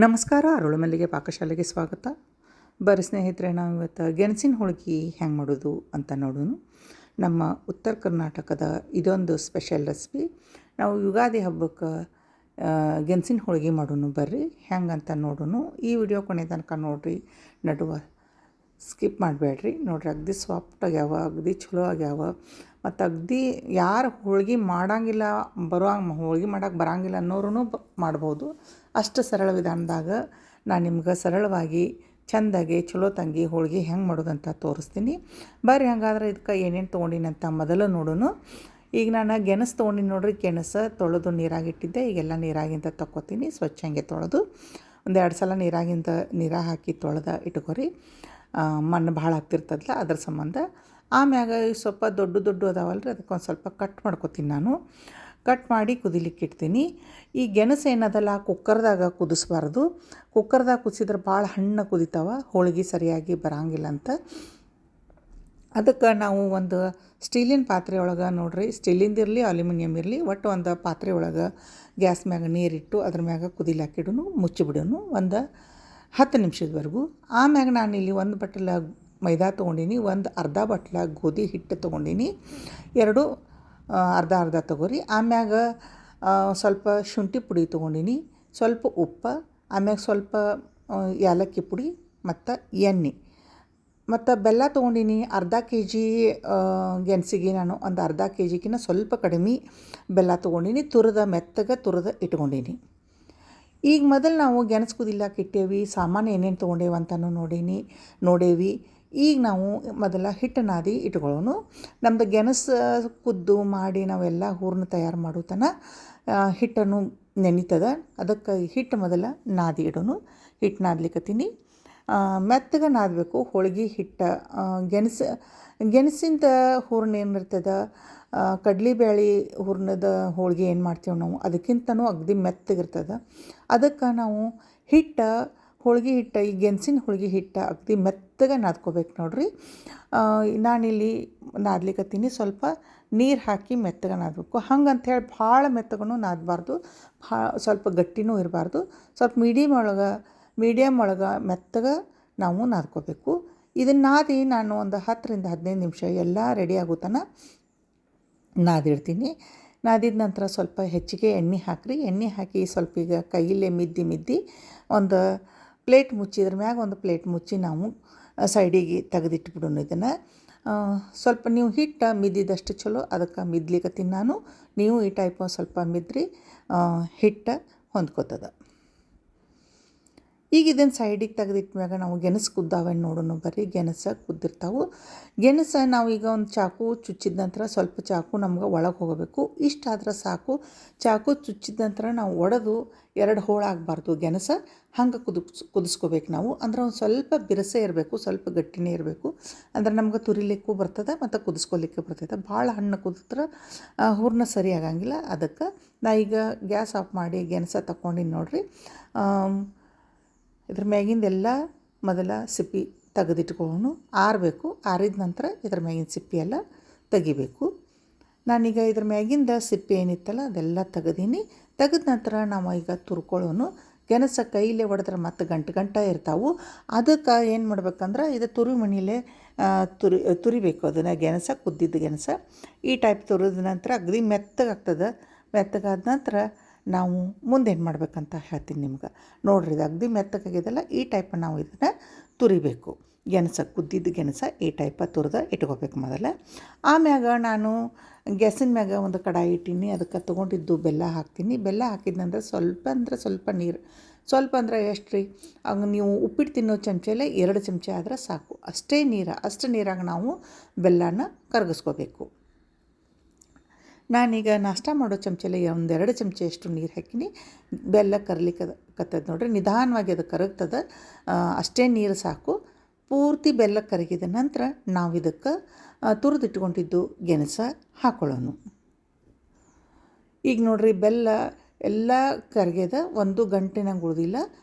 ನಮಸ್ಕಾರ. ಅರಳು ಮಲ್ಲಿಗೆ ಪಾಕಶಾಲೆಗೆ ಸ್ವಾಗತ. ಬರ್ರಿ ಸ್ನೇಹಿತರೆ, ನಾವು ಇವತ್ತು ಗೆಣಸಿನ ಹೋಳ್ಗೆ ಹೆಂಗೆ ಮಾಡೋದು ಅಂತ ನೋಡೋಣ. ನಮ್ಮ ಉತ್ತರ ಕರ್ನಾಟಕದ ಇದೊಂದು ಸ್ಪೆಷಲ್ ರೆಸಿಪಿ. ನಾವು ಯುಗಾದಿ ಹಬ್ಬಕ್ಕೆ ಗೆಣಸಿನ ಹೋಳ್ಗೆ ಮಾಡೋಣ. ಬರ್ರಿ ಹೆಂಗೆ ಅಂತ ನೋಡೋಣ. ಈ ವಿಡಿಯೋ ಕೊನೆ ತನಕ ನೋಡಿರಿ, ನಡುವ ಸ್ಕಿಪ್ ಮಾಡಬೇಡ್ರಿ. ನೋಡಿರಿ, ಅಗದಿ ಸಾಫ್ಟ್ ಆಗ್ಯಾವ, ಅಗದಿ ಚಲೋ ಆಗ್ಯಾವ. ಮತ್ತು ಅಗದಿ ಯಾರು ಹೋಳ್ಗೆ ಮಾಡೋಂಗಿಲ್ಲ, ಹೋಳ್ಗೆ ಮಾಡೋಕೆ ಬರೋಂಗಿಲ್ಲ ಅನ್ನೋರು ಮಾಡ್ಬೋದು. ಅಷ್ಟು ಸರಳ ವಿಧಾನದಾಗ ನಾನು ನಿಮ್ಗೆ ಸರಳವಾಗಿ ಚೆಂದಾಗಿ ಚಲೋ ತಂಗಿ ಹೋಳ್ಗೆ ಹೆಂಗೆ ಮಾಡೋದಂತ ತೋರಿಸ್ತೀನಿ. ಬರ್ರಿ, ಹಂಗಾದ್ರೆ ಇದಕ್ಕೆ ಏನೇನು ತೊಗೊಂಡಿನಂತ ಮೊದಲು ನೋಡೋಣ. ಈಗ ನಾನು ಗೆಣಸು ತೊಗೊಂಡಿನಿ ನೋಡ್ರಿ. ಗೆಣಸು ತೊಳೆದು ನೀರಾಗಿಟ್ಟಿದ್ದೆ. ಈಗೆಲ್ಲ ನೀರಾಗಿಂದ ತಕ್ಕೊತೀನಿ. ಸ್ವಚ್ಛ ಹಂಗೆ ತೊಳೆದು ಒಂದೆರಡು ಸಲ ನೀರಾಗ ಹಾಕಿ ತೊಳೆದ ಇಟ್ಕೊರಿ. ಮಣ್ಣು ಭಾಳ ಆಗ್ತಿರ್ತದಲ್ಲ, ಅದ್ರ ಸಂಬಂಧ. ಆಮ್ಯಾಗ ಸ್ವಲ್ಪ ದೊಡ್ಡ ಅದಾವಲ್ರಿ, ಅದಕ್ಕೊಂದು ಸ್ವಲ್ಪ ಕಟ್ ಮಾಡ್ಕೊತೀನಿ. ನಾನು ಕಟ್ ಮಾಡಿ ಕುದಿಲಿಕ್ಕೆ ಇಡ್ತೀನಿ. ಈ ಗೆಣಸು ಏನದಲ್ಲ, ಕುಕ್ಕರ್ದಾಗ ಕುದಿಸ್ಬಾರ್ದು. ಕುಕ್ಕರ್ದಾಗ ಕುದಿಸಿದ್ರೆ ಭಾಳ ಹಣ್ಣು ಕುದಿತಾವ, ಹೋಳ್ಗೆ ಸರಿಯಾಗಿ ಬರೋಂಗಿಲ್ಲ ಅಂತ. ಅದಕ್ಕೆ ನಾವು ಒಂದು ಸ್ಟೀಲಿನ ಪಾತ್ರೆ ಒಳಗೆ ನೋಡ್ರಿ, ಸ್ಟೀಲಿಂದ ಇರಲಿ ಅಲ್ಯೂಮಿನಿಯಮ್ ಇರಲಿ, ಒಟ್ಟು ಒಂದು ಪಾತ್ರೆ ಒಳಗೆ ಗ್ಯಾಸ್ ಮ್ಯಾಗ ನೀರಿಟ್ಟು ಅದ್ರ ಮ್ಯಾಗ ಕುದಿಲಾಕಿಡೋನು, ಮುಚ್ಚಿಬಿಡೋನು ಒಂದು 10 ನಿಮಿಷದವರೆಗೂ. ಆಮ್ಯಾಗ ನಾನಿಲ್ಲಿ ಒಂದು ಬಟ್ಟಲ ಮೈದಾ ತೊಗೊಂಡಿನಿ, ಒಂದು ಅರ್ಧ ಬಟ್ಲ ಗೋಧಿ ಹಿಟ್ಟು ತೊಗೊಂಡಿನಿ. ಎರಡು ಅರ್ಧ ತೊಗೊರಿ. ಆಮ್ಯಾಗ ಸ್ವಲ್ಪ ಶುಂಠಿ ಪುಡಿ ತೊಗೊಂಡಿನಿ, ಸ್ವಲ್ಪ ಉಪ್ಪು, ಆಮ್ಯಾಗ ಸ್ವಲ್ಪ ಏಲಕ್ಕಿ ಪುಡಿ ಮತ್ತು ಎಣ್ಣೆ ಮತ್ತು ಬೆಲ್ಲ ತೊಗೊಂಡಿನಿ. ಅರ್ಧ ಕೆ ಜಿ ಗೆಣಸಿಗೆ ನಾನು ಒಂದು ಅರ್ಧ ಕೆ ಜಿಗಿನ್ನ ಸ್ವಲ್ಪ ಕಡಿಮೆ ಬೆಲ್ಲ ತೊಗೊಂಡಿನಿ. ಮೆತ್ತಗೆ ತುರಿದ ಇಟ್ಕೊಂಡಿನಿ. ಈಗ ಮೊದಲು ನಾವು ಗೆಣಸು ಕುದಿಲಾಕ ಇಟ್ಟೇವಿ, ಸಾಮಾನು ಏನೇನು ತೊಗೊಂಡೇವಿ ಅಂತಲೂ ನೋಡೇವಿ. ಈಗ ನಾವು ಮೊದಲ ಹಿಟ್ಟು ನಾದಿ ಇಟ್ಕೊಳ್ಳೋಣ. ನಮ್ಮದು ಗೆಣಸು ಕುದ್ದು ಮಾಡಿ ನಾವೆಲ್ಲ ಹೂರಣ ತಯಾರು ಮಾಡೋ ತನಕ ಹಿಟ್ಟನ್ನು ನೆನಿತದ. ಅದಕ್ಕೆ ಹಿಟ್ಟು ಮೊದಲ ನಾದಿ ಇಡೋಣ. ಹಿಟ್ಟು ನಾದ್ಲಿಕ್ಕತ್ತೀನಿ. ಮೆತ್ತಗೆ ನಾದಬೇಕು ಹೋಳ್ಗೆ ಹಿಟ್ಟು. ಗೆಣಸಿಂದ ಹೂರಣ ಏನಿರ್ತದೆ, ಕಡ್ಲೆಬೇಳೆ ಹೂರಣದ ಹೋಳ್ಗೆ ಏನು ಮಾಡ್ತೀವಿ ನಾವು, ಅದಕ್ಕಿಂತನೂ ಅಗದಿ ಮೆತ್ತಗಿರ್ತದೆ. ಅದಕ್ಕೆ ನಾವು ಹೋಳ್ಗೆ ಹಿಟ್ಟು, ಈ ಗೆಣಸಿನ ಹೋಳ್ಗೆ ಹಿಟ್ಟು ಅಗದಿ ಮೆತ್ತಗೆ ನಾದ್ಕೋಬೇಕು ನೋಡ್ರಿ. ನಾನಿಲ್ಲಿ ನಾದ್ಲಿಕ್ಕತ್ತೀನಿ. ಸ್ವಲ್ಪ ನೀರು ಹಾಕಿ ಮೆತ್ತಗೆ ನಾದಬೇಕು. ಹಂಗಂಥೇಳಿ ಭಾಳ ಮೆತ್ತಗೂ ನಾದಬಾರ್ದು, ಸ್ವಲ್ಪ ಗಟ್ಟಿನೂ ಇರಬಾರ್ದು. ಸ್ವಲ್ಪ ಮೀಡಿಯಮ್ ಒಳಗೆ ಮೆತ್ತಗೆ ನಾವು ನಾದ್ಕೋಬೇಕು. ಇದನ್ನು ನಾದಿ ನಾನು ಒಂದು 10ರಿಂದ 15 ನಿಮಿಷ ಎಲ್ಲ ರೆಡಿ ಆಗುತ್ತಾನ ನಾದಿಡ್ತೀನಿ. ನಾದಿದ ನಂತರ ಸ್ವಲ್ಪ ಹೆಚ್ಚಿಗೆ ಎಣ್ಣೆ ಹಾಕಿರಿ. ಎಣ್ಣೆ ಹಾಕಿ ಸ್ವಲ್ಪ ಈಗ ಕೈಯಲ್ಲೇ ಮಿದ್ದಿ ಒಂದು ಪ್ಲೇಟ್ ಮುಚ್ಚಿ, ಇದ್ರ ಮ್ಯಾಗ ಒಂದು ಪ್ಲೇಟ್ ಮುಚ್ಚಿ ನಾವು ಸೈಡಿಗೆ ತೆಗೆದಿಟ್ಬಿಡೋಣ. ಇದನ್ನು ಸ್ವಲ್ಪ ನೀವು ಹಿಟ್ಟು ಮಿದ್ದಿದಷ್ಟು ಚಲೋ, ಅದಕ್ಕೆ ಮಿದ್ಲಿಕ್ಕತ್ತೀನಿ ನಾನು. ನೀವು ಈ ಟೈಪ್ ಸ್ವಲ್ಪ ಮಿದ್ರಿ ಹಿಟ್ಟು ಹೊಂದ್ಕೋತದ. ಈಗ ಇದನ್ನು ಸೈಡಿಗೆ ತೆಗೆದಿಟ್ಮ್ಯಾಗ ನಾವು ಗೆಣಸು ಕುದ್ದಾವೇನು ನೋಡೋಣ. ಬರ್ರಿ, ಗೆಣಸು ಕುದ್ದಿರ್ತಾವೆ. ಗೆಣಸು ನಾವೀಗ ಒಂದು ಚಾಕು ಚುಚ್ಚಿದ ನಂತರ ಸ್ವಲ್ಪ ಚಾಕು ನಮ್ಗೆ ಒಳಗೆ ಹೋಗಬೇಕು. ಇಷ್ಟಾದ್ರೆ ಸಾಕು. ಚಾಕು ಚುಚ್ಚಿದ ನಂತರ ನಾವು ಒಡೆದು 2 ಹೋಳಾಗಬಾರ್ದು ಗೆಣಸು. ಹಂಗೆ ಕುದಿಸ್ಕೋಬೇಕು ನಾವು. ಅಂದ್ರೆ ಒಂದು ಸ್ವಲ್ಪ ಬಿರುಸೇ ಇರಬೇಕು, ಸ್ವಲ್ಪ ಗಟ್ಟಿನೇ ಇರಬೇಕು. ಅಂದ್ರೆ ನಮ್ಗೆ ತುರಿಲಿಕ್ಕೂ ಬರ್ತದೆ ಮತ್ತು ಕುದಿಸ್ಕೊಲಿಕ್ಕೆ ಬರ್ತದೆ. ಭಾಳ ಹಣ್ಣು ಕುದಿದ್ರೆ ಹೂರ್ಣ ಸರಿ ಆಗಂಗಿಲ್ಲ. ಅದಕ್ಕೆ ನಾ ಈಗ ಗ್ಯಾಸ್ ಆಫ್ ಮಾಡಿ ಗೆಣಸು ತಗೊಂಡಿನಿ ನೋಡ್ರಿ. ಇದ್ರ ಮ್ಯಾಗಿಂದೆಲ್ಲ ಮೊದಲ ಸಿಪ್ಪಿ ತೆಗೆದಿಟ್ಕೊಳ್ಳೋಣ. ಆರಬೇಕು. ಆರಿದ ನಂತರ ಇದ್ರ ಮ್ಯಾಗಿನ ಸಿಪ್ಪಿ ಎಲ್ಲ ತೆಗಿಬೇಕು. ನಾನೀಗ ಇದ್ರ ಮ್ಯಾಗಿಂದ ಸಿಪ್ಪಿ ಏನಿತ್ತಲ್ಲ ಅದೆಲ್ಲ ತೆಗೆದೀನಿ. ತೆಗೆದ ನಂತರ ನಾವು ಈಗ ತುರ್ಕೊಳ್ಳೋಣ. ಗೆಣಸು ಕೈಲೇ ಹೊಡೆದ್ರೆ ಮತ್ತು ಗಂಟೆ ಇರ್ತಾವೆ. ಅದಕ್ಕೆ ಏನು ಮಾಡ್ಬೇಕಂದ್ರೆ, ಇದು ಮಣಿಲೇ ತುರಿಬೇಕು. ಅದನ್ನು ಕುದ್ದಿದ್ದ ಗೆಣಸು ಈ ಟೈಪ್ ತುರಿದ ನಂತರ ಅಗದಿ ಮೆತ್ತಗಾಗ್ತದೆ. ಮೆತ್ತಗಾದ ನಂತರ ನಾವು ಮುಂದೇನು ಮಾಡ್ಬೇಕಂತ ಹೇಳ್ತೀನಿ ನಿಮ್ಗೆ. ನೋಡ್ರಿ, ಇದು ಅಗದಿ ಮೆತ್ತಗಾಗಿದೆಲ್ಲ, ಈ ಟೈಪ್ ನಾವು ಇದನ್ನು ತುರಿಬೇಕು. ಕುದ್ದಿದ್ದ ಗೆಣಸು ಈ ಟೈಪ ತುರಿದ ಇಟ್ಕೋಬೇಕು ಮೊದಲ. ಆಮ್ಯಾಗ ನಾನು ಗ್ಯಾಸಿನ ಮ್ಯಾಗ ಒಂದು ಕಡಾಯಿ ಇಟ್ಟೀನಿ. ಅದಕ್ಕೆ ತೊಗೊಂಡಿದ್ದು ಬೆಲ್ಲ ಹಾಕ್ತೀನಿ. ಬೆಲ್ಲ ಹಾಕಿದ ನಂತರ ಸ್ವಲ್ಪ ನೀರು, ಸ್ವಲ್ಪ ಅಂದ್ರೆ ಎಷ್ಟು ರೀ, ಹಂಗೆ ನೀವು ಉಪ್ಪಿಟ್ಟು ತಿನ್ನೋ ಚಮಚಲ್ಲೇ 2 ಚಮಚ ಆದರೆ ಸಾಕು. ಅಷ್ಟು ನೀರಾಗ ನಾವು ಬೆಲ್ಲನ ಕರಗಿಸ್ಕೋಬೇಕು. ನಾನೀಗ ನಾಷ್ಟ ಮಾಡೋ ಚಮಚಲ್ಲಿ 1-2 ಚಮಚೆಯಷ್ಟು ನೀರು ಹಾಕಿನಿ. ಬೆಲ್ಲ ಕತ್ತದ ನೋಡ್ರಿ, ನಿಧಾನವಾಗಿ ಅದು ಕರಗ್ತದೆ. ಅಷ್ಟೇ ನೀರು ಸಾಕು. ಪೂರ್ತಿ ಬೆಲ್ಲ ಕರಗಿದ ನಂತರ ನಾವು ಇದಕ್ಕೆ ತುರಿದಿಟ್ಕೊಂಡಿದ್ದು ಗೆಣಸು ಹಾಕೊಳ್ಳೋಣ. ಈಗ ನೋಡ್ರಿ, ಬೆಲ್ಲ ಎಲ್ಲ ಕರಗ್ಯದ, ಒಂದು ಗಂಟೆನಾಗ ಉಳಿದಿಲ್ಲ.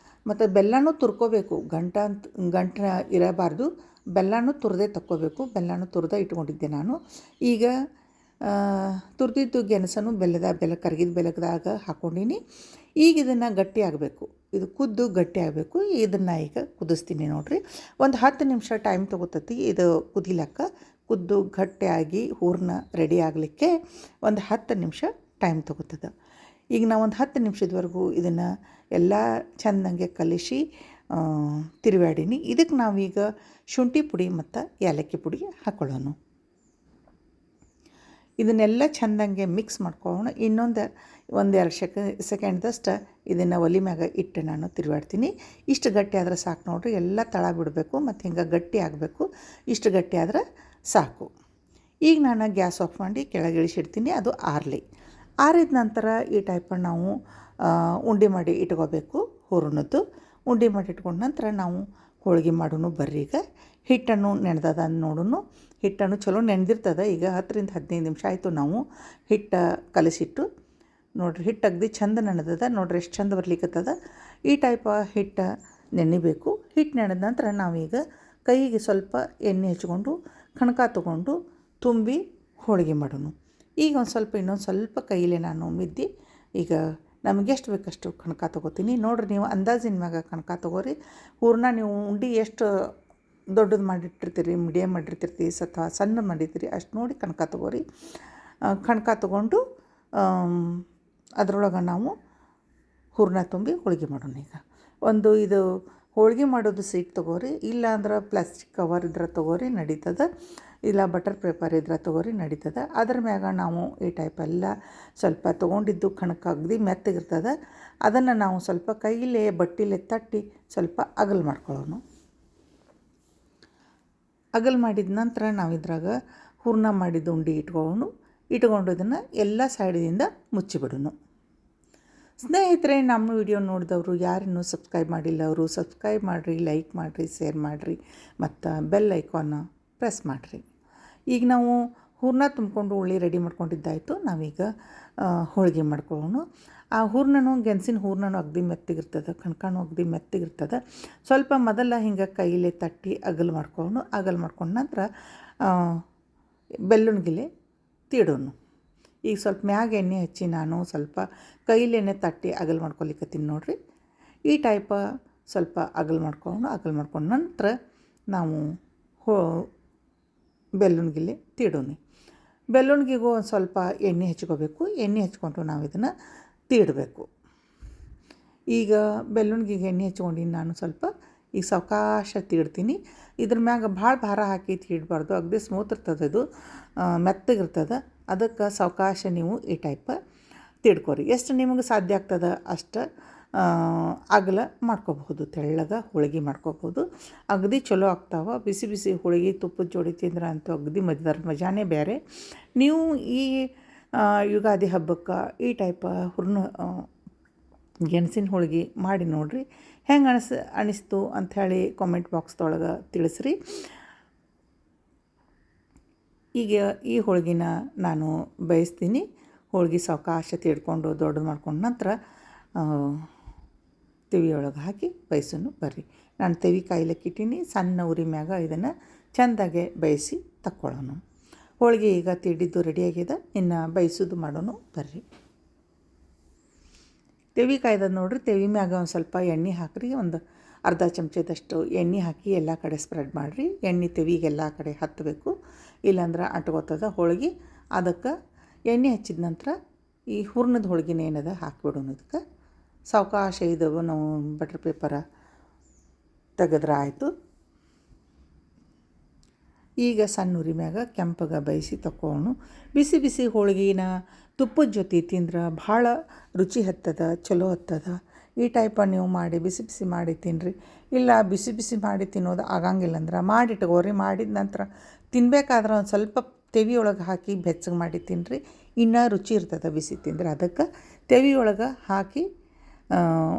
ಮತ್ತು ಬೆಲ್ಲನೂ ತುರ್ಕೋಬೇಕು, ಗಂಟೆ ಇರಬಾರ್ದು. ಬೆಲ್ಲನೂ ತುರಿದೇ ತಕ್ಕೋಬೇಕು. ಬೆಲ್ಲನೂ ತುರಿದ ಇಟ್ಕೊಂಡಿದ್ದೆ ನಾನು. ಈಗ ತುರಿದಿದ್ದು ಗೆಣಸನ್ನು ಬೆಲ್ಲ ಕರಗಿದ ಬೆಲ್ಲದಾಗ ಹಾಕ್ಕೊಂಡೀನಿ. ಈಗ ಇದನ್ನು ಗಟ್ಟಿ ಆಗಬೇಕು. ಇದು ಕುದ್ದು ಗಟ್ಟಿ ಆಗಬೇಕು. ಇದನ್ನು ಈಗ ಕುದಿಸ್ತೀನಿ ನೋಡಿರಿ. ಒಂದು 10 ನಿಮಿಷ ಟೈಮ್ ತೊಗೋತತಿ ಇದು ಕುದಿಲಕ್ಕ. ಕುದ್ದು ಗಟ್ಟಿಯಾಗಿ ಹೂರಣ ರೆಡಿ ಆಗಲಿಕ್ಕೆ ಒಂದು 10 ನಿಮಿಷ ಟೈಮ್ ತೊಗೋತದೆ. ಈಗ ನಾವು ಒಂದು 10 ನಿಮಿಷದವರೆಗೂ ಇದನ್ನು ಎಲ್ಲ ಚೆಂದಂಗೆ ಕಲಿಸಿ ತಿರುವಾಡೀನಿ. ಇದಕ್ಕೆ ನಾವೀಗ ಶುಂಠಿ ಪುಡಿ ಮತ್ತು ಏಲಕ್ಕಿ ಪುಡಿ ಹಾಕ್ಕೊಳ್ಳೋಣ. ಇದನ್ನೆಲ್ಲ ಚೆಂದಂಗೆ ಮಿಕ್ಸ್ ಮಾಡ್ಕೊಳ್ಳೋಣ. ಒಂದೆರಡು ಸೆಕೆಂಡ್ದಷ್ಟು ಇದನ್ನು ಒಲೆ ಮ್ಯಾಗ ಇಟ್ಟು ನಾನು ತಿರುವಾಡ್ತೀನಿ. ಇಷ್ಟು ಗಟ್ಟಿ ಆದ್ರೆ ಸಾಕು ನೋಡಿರಿ. ಎಲ್ಲ ತಳ ಬಿಡಬೇಕು ಮತ್ತು ಹಿಂಗೆ ಗಟ್ಟಿ ಆಗಬೇಕು. ಇಷ್ಟು ಗಟ್ಟಿ ಆದ್ರೆ ಸಾಕು. ಈಗ ನಾನು ಗ್ಯಾಸ್ ಆಫ್ ಮಾಡಿ ಕೆಳಗೆ ಇಳಿಸಿಡ್ತೀನಿ. ಅದು ಆರಿದ ನಂತರ ಈ ಟೈಪನ್ನು ನಾವು ಉಂಡೆ ಮಾಡಿ ಇಟ್ಕೋಬೇಕು. ಹೂರಣದ್ದು ಉಂಡೆ ಮಾಡಿ ಇಟ್ಕೊಂಡ ನಂತರ ನಾವು ಹೋಳಿಗೆ ಮಾಡೋಣ. ಬರ್ರಿ ಈಗ ಹಿಟ್ಟನ್ನು ನೆನೆದದ ನೋಡೋಣ. ಹಿಟ್ಟನ್ನು ಚಲೋ ನೆನೆದಿರ್ತದೆ. ಈಗ 10-15 ನಿಮಿಷ ಆಯಿತು ನಾವು ಹಿಟ್ಟು ಕಲಸಿಟ್ಟು. ನೋಡಿರಿ ಹಿಟ್ಟು ಅಗದಿ ಚಂದ ನೆನೆದದ. ನೋಡಿರಿ ಎಷ್ಟು ಚಂದ ಬರ್ಲಿಕ್ಕತ್ತದ. ಈ ಟೈಪ ಹಿಟ್ಟು ನೆನಿಬೇಕು. ಹಿಟ್ಟು ನೆನೆದ ನಂತರ ನಾವೀಗ ಕೈಗೆ ಸ್ವಲ್ಪ ಎಣ್ಣೆ ಹಚ್ಕೊಂಡು ಕಣಕ ತೊಗೊಂಡು ತುಂಬಿ ಹೋಳಿಗೆ ಮಾಡೋಣ. ಈಗ ಇನ್ನೊಂದು ಸ್ವಲ್ಪ ಕೈಲೇ ನಾನು ಮಿದ್ದಿ ಈಗ ನಮಗೆ ಎಷ್ಟು ಬೇಕಷ್ಟು ಕಣಕ ತೊಗೋತೀನಿ. ನೋಡಿರಿ ನೀವು ಅಂದಾಜಿನ ಮ್ಯಾಗ ಕಣಕ ತೊಗೋರಿ. ಹೂರಣ ನೀವು ಉಂಡೆ ಎಷ್ಟು ದೊಡ್ಡದು ಮಾಡಿಟ್ಟಿರ್ತೀರಿ, ಮೀಡಿಯಮ್ ಮಾಡಿರ್ತೀರಿ ಅಥವಾ ಸಣ್ಣ ಮಾಡಿರ್ತೀರಿ ಅಷ್ಟು ನೋಡಿ ಕಣಕ ತೊಗೋರಿ. ಕಣಕ ತೊಗೊಂಡು ಅದರೊಳಗೆ ನಾವು ಹೂರಣ ತುಂಬಿ ಹೋಳಿಗೆ ಮಾಡೋಣ. ಈಗ ಇದು ಹೋಳಿಗೆ ಮಾಡೋದು ಸೀಟ್ ತೊಗೋರಿ. ಇಲ್ಲ ಅಂದ್ರೆ ಪ್ಲಾಸ್ಟಿಕ್ ಕವರ್ ಇದ್ರೆ ತೊಗೋರಿ ನಡೀತದೆ. ಇಲ್ಲ ಬಟರ್ ಪೇಪರ್ ಇದ್ರೆ ತೊಗೋರಿ ನಡೀತದೆ. ಅದ್ರ ಮ್ಯಾಗ ನಾವು ಈ ಟೈಪೆಲ್ಲ ಸ್ವಲ್ಪ ತೊಗೊಂಡಿದ್ದು ಕಣಕ ಅಗದಿ ಮೆತ್ತಗಿರ್ತದೆ. ಅದನ್ನು ನಾವು ಸ್ವಲ್ಪ ಕೈಲೇ ಬಟ್ಟಿಲೆ ತಟ್ಟಿ ಸ್ವಲ್ಪ ಅಗಲ್ ಮಾಡ್ಕೊಳ್ಳೋಣ. ಅಗಲ್ ಮಾಡಿದ ನಂತರ ನಾವು ಇದ್ರಾಗ ಹೂರಣ ಮಾಡಿದ್ದು ಉಂಡೆ ಇಟ್ಕೊಂಡು ಇದನ್ನು ಎಲ್ಲ ಸೈಡಿಂದ ಮುಚ್ಚಿಬಿಡೋಣ. ಸ್ನೇಹಿತರೆ, ನಮ್ಮ ವಿಡಿಯೋ ನೋಡಿದವರು ಯಾರಿನ್ನೂ ಸಬ್ಸ್ಕ್ರೈಬ್ ಮಾಡಿಲ್ಲ ಅವರು ಸಬ್ಸ್ಕ್ರೈಬ್ ಮಾಡಿರಿ, ಲೈಕ್ ಮಾಡಿರಿ, ಶೇರ್ ಮಾಡಿರಿ ಮತ್ತು ಬೆಲ್ ಐಕಾನ್ನ ಪ್ರೆಸ್ ಮಾಡಿರಿ. ಈಗ ನಾವು ಹೂರಣ ತುಂಬಿಕೊಂಡು ಉಳ್ಳಿ ರೆಡಿ ಮಾಡ್ಕೊಂಡಿದ್ದಾಯಿತು. ನಾವೀಗ ಹೋಳಿಗೆ ಮಾಡ್ಕೊಳ್ಳೋಣ. ಆ ಹೂರಣನೂ ಗೆಣಸಿನ ಹೂರಣನೂ ಅಗದಿ ಮೆತ್ತಗಿರ್ತದೆ, ಕಣ್ಕಾಣು ಅಗದಿ ಮೆತ್ತಗಿರ್ತದೆ. ಸ್ವಲ್ಪ ಮೊದಲ ಹಿಂಗೆ ಕೈಲೇ ತಟ್ಟಿ ಅಗಲ್ ಮಾಡ್ಕೊಂಡ ನಂತರ ಬೆಲ್ಲುನ ಗಿಲೆ ತೀಡೋನು. ಈಗ ಸ್ವಲ್ಪ ಮ್ಯಾಗ ಎಣ್ಣೆ ಹಚ್ಚಿ ನಾನು ಸ್ವಲ್ಪ ಕೈಲೇನೆ ತಟ್ಟಿ ಅಗಲ್ ಮಾಡ್ಕೊಲಿಕ್ಕತ್ತೀನಿ ನೋಡಿರಿ. ಈ ಟೈಪ ಸ್ವಲ್ಪ ಅಗಲ್ ಮಾಡ್ಕೊಂಡು ನಂತರ ನಾವು ಬೆಲ್ಲುನ್ಗಿಲೆ ತೀಡೋನಿ. ಬೆಲ್ಲುನ್ಗಿಗೂ ಒಂದು ಸ್ವಲ್ಪ ಎಣ್ಣೆ ಹಚ್ಕೋಬೇಕು. ಎಣ್ಣೆ ಹಚ್ಕೊಂಡು ನಾವು ಇದನ್ನು ತೀಡಬೇಕು. ಈಗ ಬೆಲ್ಲುನ್ಗಿಗೆ ಎಣ್ಣೆ ಹಚ್ಕೊಂಡು ನಾನು ಸ್ವಲ್ಪ ಈಗ ಸಾವಕಾಶ ತೀಡ್ತೀನಿ. ಇದ್ರ ಮ್ಯಾಗ ಭಾಳ ಭಾರ ಹಾಕಿ ತೀಡಬಾರ್ದು. ಅಗದಿ ಸ್ಮೂತ್ ಇರ್ತದೆ, ಇದು ಮೆತ್ತಗಿರ್ತದೆ. ಅದಕ್ಕೆ ಸಾವಕಾಶ ನೀವು ಈ ಟೈಪ ತೀಡ್ಕೊರಿ. ಎಷ್ಟು ನಿಮಗೆ ಸಾಧ್ಯ ಆಗ್ತದೆ ಅಷ್ಟು ಅಗಲ ಮಾಡ್ಕೋಬಹುದು. ತೆಳ್ಳಗೆ ಹೋಳಿಗೆ ಮಾಡ್ಕೋಬಹುದು. ಅಗದಿ ಚಲೋ ಆಗ್ತಾವೆ. ಬಿಸಿ ಬಿಸಿ ಹೋಳಿಗೆ ತುಪ್ಪದ ಜೋಡಿ ತಿಂದ್ರೆ ಅಂತೂ ಅಗದಿ ಮಜಾನೇ ಬೇರೆ. ನೀವು ಈ ಯುಗಾದಿ ಹಬ್ಬಕ್ಕೆ ಈ ಟೈಪ ಗೆಣಸಿನ ಹೋಳಿಗೆ ಮಾಡಿ ನೋಡಿರಿ. ಹೆಂಗೆ ಅನಿಸ್ತು ಅಂಥೇಳಿ ಕಾಮೆಂಟ್ ಬಾಕ್ಸ್ದೊಳಗೆ ತಿಳಿಸ್ರಿ. ಈಗ ಈ ಹೋಳಿಗೆನ ನಾನು ಬೇಯಿಸ್ತೀನಿ. ಹೋಳಿಗೆ ಸಾವಕಾಶ ತೀಡ್ಕೊಂಡು ದೊಡ್ಡದು ಮಾಡ್ಕೊಂಡು ನಂತರ ತೆವಿಯೊಳಗೆ ಹಾಕಿ ಬೇಯಿಸೋನು ಬರ್ರಿ. ನಾನು ತೆವಿ ಕಾಯ್ಲಿಕ್ಕೆ ಇಟ್ಟೀನಿ. ಸಣ್ಣ ಉರಿ ಮ್ಯಾಗ ಇದನ್ನು ಚೆಂದಾಗೆ ಬೇಯಿಸಿ ತಕ್ಕೊಳ್ಳೋಣ. ಹೋಳಿಗೆ ಈಗ ತೀಡಿದ್ದು ರೆಡಿಯಾಗಿದೆ. ಇನ್ನು ಬೇಯಿಸೋದು ಮಾಡೋಣ ಬರ್ರಿ. ತೆವಿ ಕಾಯ್ದದ ನೋಡಿರಿ. ತೆವಿ ಮ್ಯಾಗ ಒಂದು ಸ್ವಲ್ಪ ಎಣ್ಣೆ ಹಾಕಿರಿ. ಒಂದು ಅರ್ಧ ಚಮಚದಷ್ಟು ಎಣ್ಣೆ ಹಾಕಿ ಎಲ್ಲ ಕಡೆ ಸ್ಪ್ರೆಡ್ ಮಾಡಿರಿ. ಎಣ್ಣೆ ತೆವಿಗೆ ಎಲ್ಲ ಕಡೆ ಹತ್ತಬೇಕು, ಇಲ್ಲಾಂದ್ರೆ ಅಂಟ್ಕೋತದ ಹೋಳಿಗೆ. ಅದಕ್ಕೆ ಎಣ್ಣೆ ಹಚ್ಚಿದ ನಂತರ ಈ ಹೂರಣದ ಹೋಳಿಗೆನ ಏನದ ಹಾಕಿಬಿಡೋಣ. ಇದಕ್ಕೆ ಸಾವಕಾಶ ಇದು ನಾವು ಬಟರ್ ಪೇಪರ ತೆಗೆದ್ರೆ ಆಯಿತು. ಈಗ ಸಣ್ಣ ಉರಿ ಮ್ಯಾಗ ಕೆಂಪಗೆ ಬೇಯಿಸಿ ತಕ್ಕೊಳ್ಳೋಣ. ಬಿಸಿ ಬಿಸಿ ಹೋಳಿಗೆನ ತುಪ್ಪದ ಜೊತೆ ತಿಂದ್ರೆ ಭಾಳ ರುಚಿ ಹತ್ತದ, ಚಲೋ ಹತ್ತದ. ಈ ಟೈಪ ನೀವು ಮಾಡಿ ಬಿಸಿ ಬಿಸಿ ಮಾಡಿ ತಿನ್ನಿರಿ. ಇಲ್ಲ ಬಿಸಿ ಬಿಸಿ ಮಾಡಿ ತಿನ್ನೋದು ಆಗಂಗಿಲ್ಲ ಅಂದ್ರೆ ಮಾಡಿಟ್ಕೋರಿ. ಮಾಡಿದ ನಂತರ ತಿನ್ಬೇಕಾದ್ರೆ ಒಂದು ಸ್ವಲ್ಪ ತೆವಿಯೊಳಗೆ ಹಾಕಿ ಬೆಚ್ಚಗೆ ಮಾಡಿ ತಿನ್ನಿರಿ. ಇನ್ನೂ ರುಚಿ ಇರ್ತದೆ ಬಿಸಿ ತಿಂದ್ರೆ. ಅದಕ್ಕೆ ತೆವಿಯೊಳಗೆ ಹಾಕಿ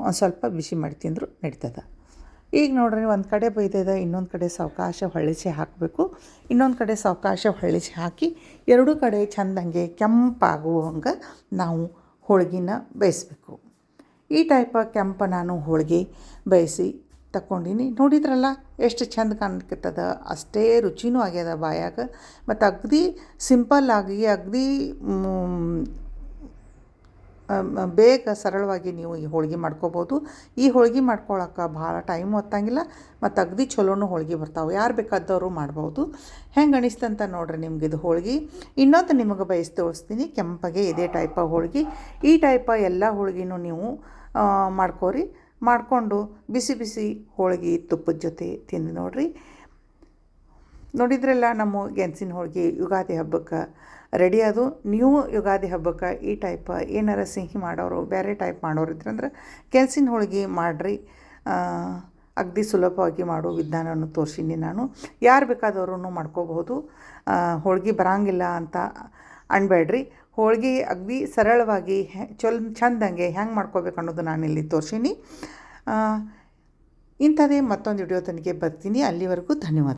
ಒಂದು ಸ್ವಲ್ಪ ಬಿಸಿ ಮಾಡಿ ತಿಂದರೂ ನಡೀತದೆ. ಈಗ ನೋಡ್ರಿ, ಒಂದು ಕಡೆ ಬೈದದ, ಇನ್ನೊಂದು ಕಡೆ ಸಾವಕಾಶ ಹೊಳ್ಳಿಸಿ ಹಾಕಬೇಕು. ಇನ್ನೊಂದು ಕಡೆ ಸಾವಕಾಶ ಹೊಳ್ಳಿಸಿ ಹಾಕಿ ಎರಡೂ ಕಡೆ ಚೆಂದಂಗೆ ಕೆಂಪಾಗುವಂಗೆ ನಾವು ಹೋಳ್ಗಿನ ಬೇಯಿಸ್ಬೇಕು. ಈ ಟೈಪ ಕೆಂಪ ನಾನು ಹೋಳಿಗೆ ಬೇಯಿಸಿ ತಕ್ಕೊಂಡೀನಿ. ನೋಡಿದ್ರಲ್ಲ ಎಷ್ಟು ಚೆಂದ ಕಾಣ್ಕತ್ತದ, ಅಷ್ಟೇ ರುಚಿನೂ ಆಗ್ಯದ ಬಾಯಾಗ. ಮತ್ತು ಅಗದಿ ಸಿಂಪಲ್ಲಾಗಿ ಅಗದಿ ಬೇಗ ಸರಳವಾಗಿ ನೀವು ಈ ಹೋಳ್ಗೆ ಮಾಡ್ಕೋಬೋದು. ಈ ಹೋಳ್ಗೆ ಮಾಡ್ಕೊಳಕ್ಕೆ ಭಾಳ ಟೈಮ್ ಹೊತ್ತಂಗಿಲ್ಲ ಮತ್ತು ಅಗದಿ ಚಲೋನು ಹೋಳ್ಗೆ ಬರ್ತಾವೆ. ಯಾರು ಬೇಕಾದವರು ಮಾಡ್ಬೋದು. ಹೆಂಗೆ ಅನಿಸ್ತಂತ ನೋಡ್ರಿ ನಿಮಗಿದು ಹೋಳ್ಗೆ. ಇನ್ನೊಂದು ನಿಮಗೆ ಬಯಸಿ ತೋರಿಸ್ತೀನಿ ಕೆಂಪಗೆ ಇದೇ ಟೈಪ ಹೋಳ್ಗೆ. ಈ ಟೈಪ ಎಲ್ಲ ಹೋಳ್ಗೆನೂ ನೀವು ಮಾಡ್ಕೋರಿ. ಮಾಡಿಕೊಂಡು ಬಿಸಿ ಬಿಸಿ ಹೋಳ್ಗೆ ತುಪ್ಪದ ಜೊತೆ ತಿಂದು ನೋಡಿರಿ. ನೋಡಿದ್ರಲ್ಲ ನಮ್ಮ ಗೆಣಸಿನ ಹೋಳ್ಗೆ ಯುಗಾದಿ ಹಬ್ಬಕ್ಕೆ ರೆಡಿ ಅದು. ನೀವು ಯುಗಾದಿ ಹಬ್ಬಕ್ಕೆ ಈ ಟೈಪ್ ಏನಾರ ಸಿಹಿ ಮಾಡೋರು ಬೇರೆ ಟೈಪ್ ಮಾಡೋರು ಇದ್ರಂದ್ರೆ ಗೆಣಸಿನ ಹೋಳ್ಗೆ ಮಾಡಿರಿ. ಅಗದಿ ಸುಲಭವಾಗಿ ಮಾಡೋ ವಿಧಾನವನ್ನು ತೋರಿಸೀನಿ ನಾನು. ಯಾರು ಬೇಕಾದವರು ಮಾಡ್ಕೋಬಹುದು. ಹೋಳ್ಗೆ ಬರಂಗಿಲ್ಲ ಅಂತ ಅನ್ಬೇಡ್ರಿ. ಹೋಳ್ಗೆ ಅಗದಿ ಸರಳವಾಗಿ ಚಂದಂಗೆ ಹೆಂಗೆ ಮಾಡ್ಕೋಬೇಕು ಅನ್ನೋದು ನಾನಿಲ್ಲಿ ತೋರಿಸೀನಿ. ಇಂಥದೇ ಮತ್ತೊಂದು ವಿಡಿಯೋ ತನಕ ಬರ್ತೀನಿ. ಅಲ್ಲಿವರೆಗೂ ಧನ್ಯವಾದ.